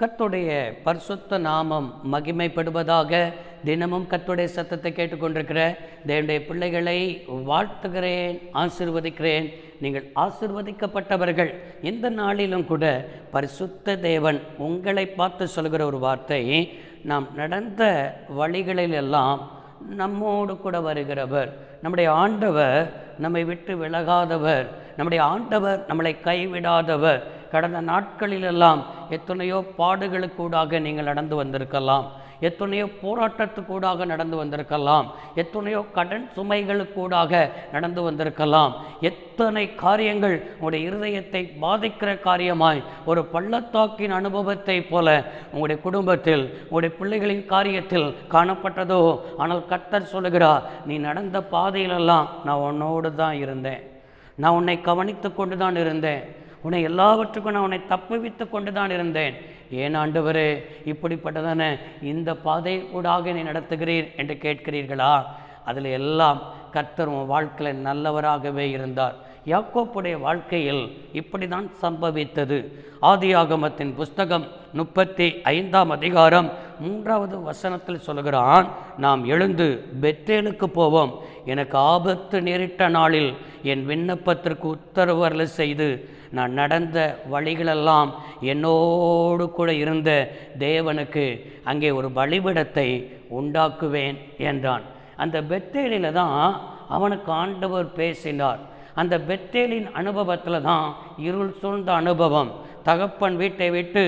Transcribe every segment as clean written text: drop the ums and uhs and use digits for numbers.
கர்த்தருடைய பரிசுத்த நாமம் மகிமைப்படுவதாக. தினமும் கர்த்தருடைய சத்தத்தை கேட்டுக்கொண்டிருக்கிற தேவனுடைய பிள்ளைகளை வாழ்த்துகிறேன், ஆசீர்வதிக்கிறேன். நீங்கள் ஆசீர்வதிக்கப்பட்டவர்கள். இந்த நாளிலும் கூட பரிசுத்த தேவன் உங்களை பார்த்து சொல்கிற ஒரு வார்த்தை, நாம் நடந்த வழிகளிலெல்லாம் நம்மோடு கூட வருகிறவர். நம்முடைய ஆண்டவர் நம்மை விட்டு விலகாதவர். நம்முடைய ஆண்டவர் நம்மளை கைவிடாதவர். கடந்த நாட்களிலெல்லாம் எத்தனையோ பாடுகளுக்கூடாக நீங்கள் நடந்து வந்திருக்கலாம், எத்தனையோ போராட்டத்துக்கூடாக நடந்து வந்திருக்கலாம், எத்தனையோ கடன் சுமைகளுக்கூடாக நடந்து வந்திருக்கலாம். எத்தனை காரியங்கள் உங்களுடைய இருதயத்தை பாதிக்கிற காரியமாய் ஒரு பள்ளத்தாக்கின் அனுபவத்தை போல உங்களுடைய குடும்பத்தில், உங்களுடைய பிள்ளைகளின் காரியத்தில் காணப்பட்டதோ. ஆனால் கர்த்தர் சொல்லுகிறார், நீ நடந்த பாதையிலெல்லாம் நான் உன்னோடு தான் இருந்தேன், நான் உன்னை கவனித்து கொண்டு தான் இருந்தேன், உன்னை எல்லாவற்றுக்கும் நான் உன்னை தப்புவித்து கொண்டு தான் இருந்தேன். ஏன் ஆண்டவரே இப்படிப்பட்டதான இந்த பாதை ஊடாக நீ நடத்துகிறீர் என்று கேட்கிறீர்களா? அதில் எல்லாம் கர்த்தர் உன் வாழ்க்கையில் நல்லவராகவே இருந்தார். யாக்கோப்புடைய வாழ்க்கையில் இப்படி தான் சம்பவித்தது. ஆதியாகமத்தின் புஸ்தகம் 35ஆம் அதிகாரம் 3வது வசனத்தில் சொல்கிறான், நாம் எழுந்து பெத்தேலுக்கு போவோம், எனக்கு ஆபத்து நேரிட்ட நாளில் என் விண்ணப்பத்திற்கு உத்தரவு அருள செய்து நான் நடந்த வழிகளெல்லாம் என்னோடு கூட இருந்த தேவனுக்கு அங்கே ஒரு பலிபீடத்தை உண்டாக்குவேன் என்றான். அந்த பெத்தேலில் தான் அவனுக்கு ஆண்டவர் பேசினார். அந்த பெத்தேலின் அனுபவத்தில் தான் இருள் சூழ்ந்த அனுபவம். தகப்பன் வீட்டை விட்டு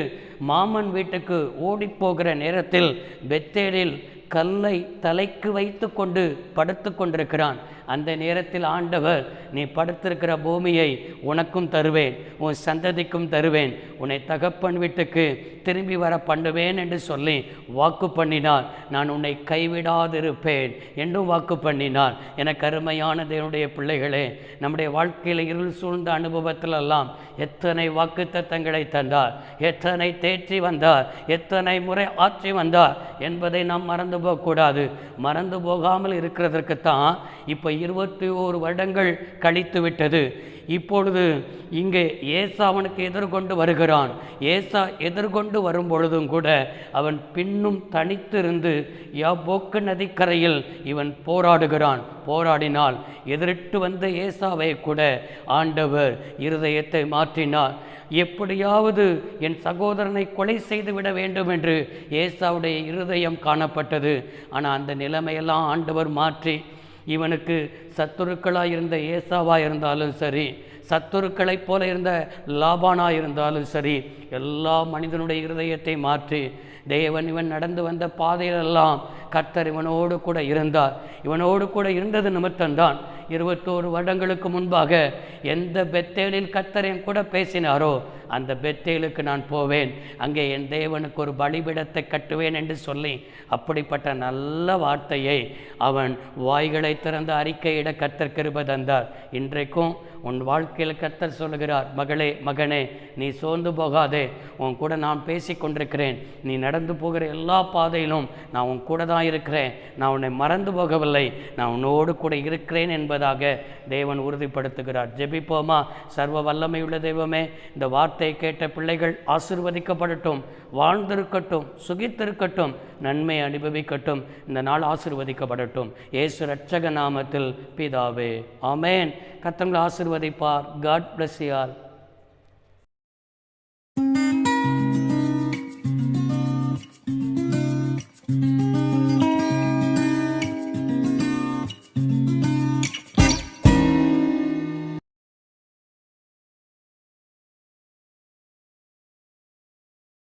மாமன் வீட்டுக்கு ஓடிப்போகிற நேரத்தில் பெத்தேலில் கல்லை தலைக்கு வைத்து கொண்டு படுத்து கொண்டிருக்கிறான். அந்த நேரத்தில் ஆண்டவர், நீ படுத்திருக்கிற பூமியை உனக்கும் தருவேன், உன் சந்ததிக்கும் தருவேன், உன்னை தகப்பன் வீட்டுக்கு திரும்பி வர பண்ணுவேன் என்று சொல்லி வாக்கு பண்ணினார். நான் உன்னை கைவிடாதிருப்பேன் என்றும் வாக்கு பண்ணினார். எனக்கு அருமையான தேவனுடைய பிள்ளைகளே, நம்முடைய வாழ்க்கையில் இருள் சூழ்ந்த அனுபவத்திலெல்லாம் எத்தனை வாக்கு தத்தங்களை தந்தார், எத்தனை தேற்றி வந்தார், எத்தனை முறை ஆற்றி வந்தார் என்பதை நாம் மறந்து போகக்கூடாது. மறந்து போகாமல் இருக்கிறதற்குத்தான் இப்போ 21 வருடங்கள் கழித்து விட்டது. இப்பொழுது இங்கே ஏசா அவனுக்கு எதிர்கொண்டு வருகிறான். ஏசா எதிர்கொண்டு வரும் பொழுதும் கூட அவன் பின்னும் தனித்திருந்து யாப்போக்கு நதிக்கரையில் இவன் போராடுகிறான். போராடினால் எதிரிட்டு வந்த ஏசாவை கூட ஆண்டவர் இருதயத்தை மாற்றினார். எப்படியாவது என் சகோதரனை கொலை செய்து விட வேண்டும் என்று ஏசாவுடைய இருதயம் காணப்பட்டது. ஆனால் அந்த நிலைமையெல்லாம் ஆண்டவர் மாற்றி, இவனுக்கு சத்துருக்களாக இருந்த ஏசாவாக இருந்தாலும் சரி, சத்துருக்களைப் போல இருந்த லாபானாக இருந்தாலும் சரி, எல்லா மனிதனுடைய இருதயத்தை மாற்றி தேவன் இவன் நடந்து வந்த பாதையிலெல்லாம் கர்த்தர் இவனோடு கூட இருந்தார். இவனோடு கூட இருந்தது நிமித்தம்தான் 21 வருடங்களுக்கு முன்பாக எந்த பெத்தேலில் கர்த்தர் என் கூட பேசினாரோ அந்த பெத்தேலுக்கு நான் போவேன், அங்கே என் தேவனுக்கு ஒரு பலிபீடத்தை கட்டுவேன் என்று சொல்லி அப்படிப்பட்ட நல்ல வார்த்தையை அவன் வாய்களை திறந்து அறிக்கையிட கர்த்தர் கிருபை தந்தார். இன்றைக்கும் உன் வாழ்க்கையில் கர்த்தர் சொல்லுகிறார், மகளே மகனே, நீ சோர்ந்து போகாதே, உன் கூட நான் பேசி கொண்டிருக்கிறேன். நீ நடந்து போகிற எல்லா பாதையிலும் நான் உன் கூட தான் இருக்கிறேன். நான் உன்னை மறந்து போகவில்லை, நான் உன்னோடு கூட இருக்கிறேன் என்பதாக தேவன் உறுதிப்படுத்துகிறார். ஜெபிப்போமா? சர்வ வல்லமையுள்ள தெய்வமே, இந்த வார்த்தையை கேட்ட பிள்ளைகள் ஆசீர்வதிக்கப்படட்டும், வாழ்ந்திருக்கட்டும், சுகித்திருக்கட்டும், நன்மை அனுபவிக்கட்டும். இந்த நாள் ஆசீர்வதிக்கப்படட்டும். இயேசு இரட்சக நாமத்தில் பிதாவே, ஆமேன். கர்த்தர் ஆசீர்வதிப்பார். God bless you all.